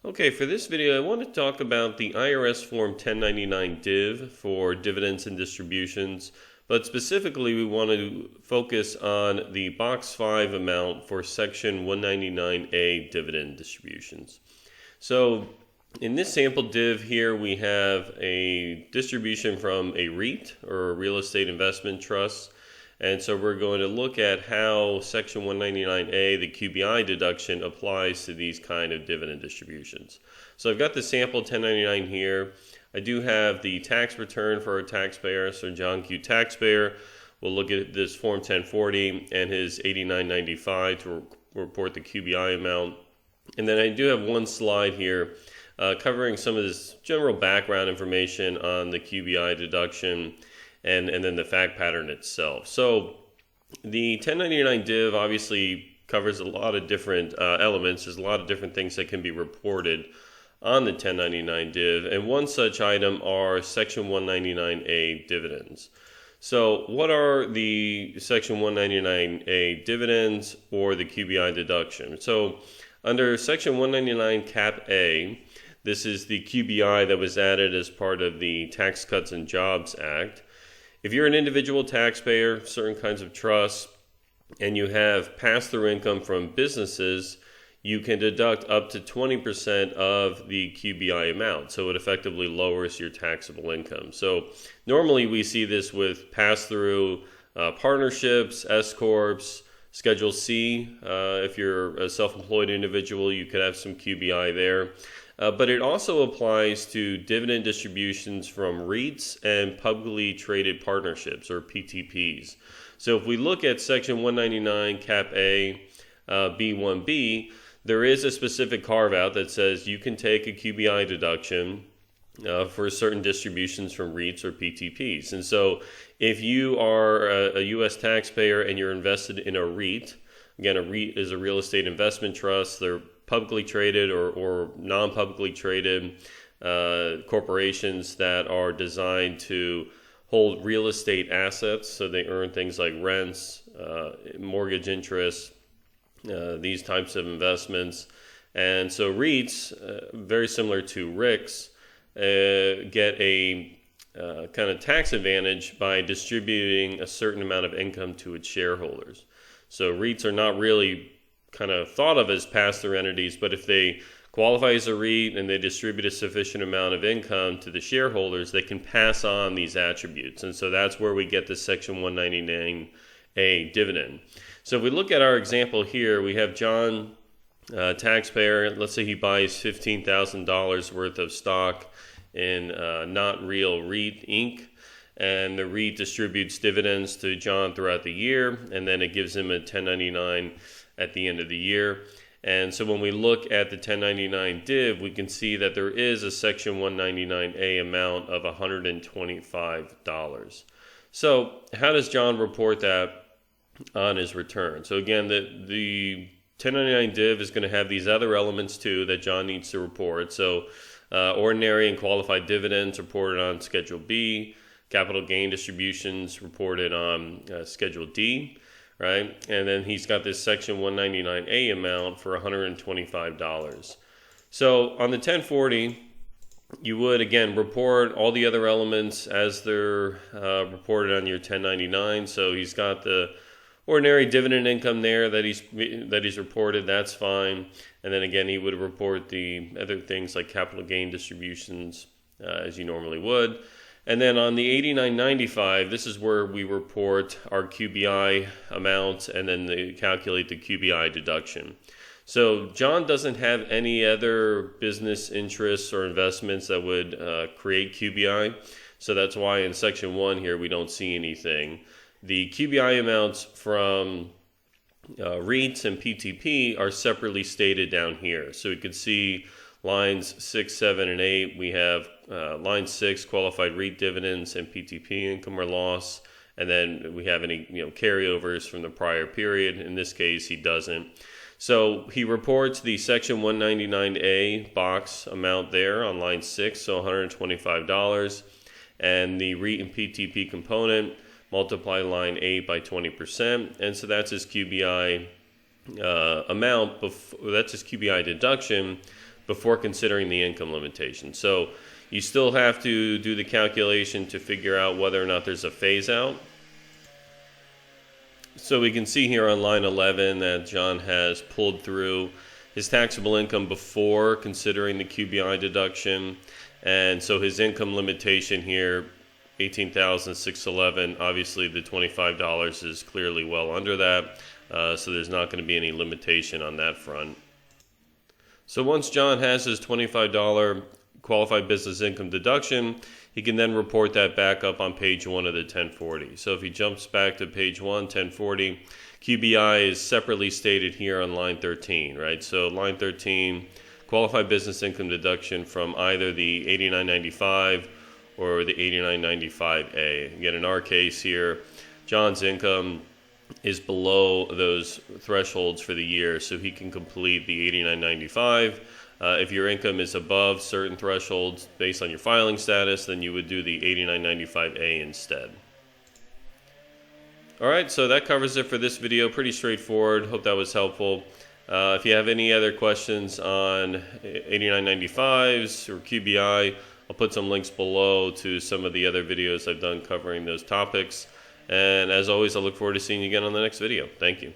Okay, for this video, I want to talk about the IRS Form 1099 DIV for dividends and distributions, but specifically we want to focus on the Box 5 amount for Section 199A dividend distributions. So in this sample div here, we have a distribution from a REIT, or a real estate investment trust. And so we're going to look at how Section 199A, the QBI deduction, applies to these kind of dividend distributions. So I've got the sample 1099 here. I do have the tax return for our taxpayer. So John Q. Taxpayer will look at this Form 1040 and his 8995 to report the QBI amount. And then I do have one slide here covering some of this general background information on the QBI deduction and then the fact pattern itself. So the 1099 div obviously covers a lot of different elements. There's a lot of different things that can be reported on the 1099 div, and one such item are Section 199A dividends. So what are the Section 199A dividends or the QBI deduction? So under Section 199 Cap A, this is the QBI that was added as part of the Tax Cuts and Jobs Act. If you're an individual taxpayer, certain kinds of trusts, and you have pass-through income from businesses, you can deduct up to 20% of the QBI amount. So it effectively lowers your taxable income. So normally we see this with pass-through partnerships, S-corps, Schedule C. If you're a self-employed individual, you could have some QBI there. But it also applies to dividend distributions from REITs and publicly traded partnerships, or PTPs. So if we look at Section 199 Cap A B1B, there is a specific carve-out that says you can take a QBI deduction for certain distributions from REITs or PTPs. And so if you are a U.S. taxpayer and you're invested in a REIT, again, a REIT is a real estate investment trust. They're publicly traded or non-publicly traded corporations that are designed to hold real estate assets. So they earn things like rents, mortgage interest, these types of investments. And so REITs, very similar to RICs, get a kind of tax advantage by distributing a certain amount of income to its shareholders. So REITs are not really kind of thought of as pass-through entities, but if they qualify as a REIT and they distribute a sufficient amount of income to the shareholders, they can pass on these attributes. And so that's where we get the Section 199A dividend. So if we look at our example here, we have John, taxpayer. Let's say he buys $15,000 worth of stock in Not Real REIT Inc., and the REIT distributes dividends to John throughout the year, and then it gives him a 1099 at the end of the year. And so when we look at the 1099 div, we can see that there is a Section 199A amount of $125. So how does John report that on his return? So again, the 1099 div is going to have these other elements too that John needs to report. So ordinary and qualified dividends reported on Schedule B, capital gain distributions reported on Schedule D, right? And then he's got this Section 199A amount for $125. So on the 1040, you would, again, report all the other elements as they're reported on your 1099. So he's got the ordinary dividend income there that he's reported. That's fine. And then again, he would report the other things like capital gain distributions as you normally would. And then on the 8995, this is where we report our QBI amount and then calculate the QBI deduction. So John doesn't have any other business interests or investments that would create QBI. So that's why in Section 1 here we don't see anything. The QBI amounts from REITs and PTP are separately stated down here. So we could see lines 6, 7, and 8. We have line 6, qualified REIT dividends and PTP income or loss. And then we have any carryovers from the prior period. In this case, he doesn't. So he reports the Section 199A box amount there on line 6, so $125. And the REIT and PTP component, multiply line 8 by 20%. And so that's his QBI amount. That's his QBI deduction before considering the income limitation. So you still have to do the calculation to figure out whether or not there's a phase out. So we can see here on line 11 that John has pulled through his taxable income before considering the QBI deduction. And so his income limitation here, $18,611, obviously the $25 is clearly well under that. So there's not going to be any limitation on that front. So once John has his $25 qualified business income deduction, he can then report that back up on page 1 of the 1040. So if he jumps back to page 1, 1040, QBI is separately stated here on line 13, right? So line 13, qualified business income deduction from either the 8995 or the 8995A. Again, in our case here, John's income is below those thresholds for the year, so he can complete the 8995. If your income is above certain thresholds based on your filing status, then you would do the 8995A instead. All right, so that covers it for this video. Pretty straightforward. Hope that was helpful. If you have any other questions on 8995s or QBI, I'll put some links below to some of the other videos I've done covering those topics. And as always, I look forward to seeing you again on the next video. Thank you.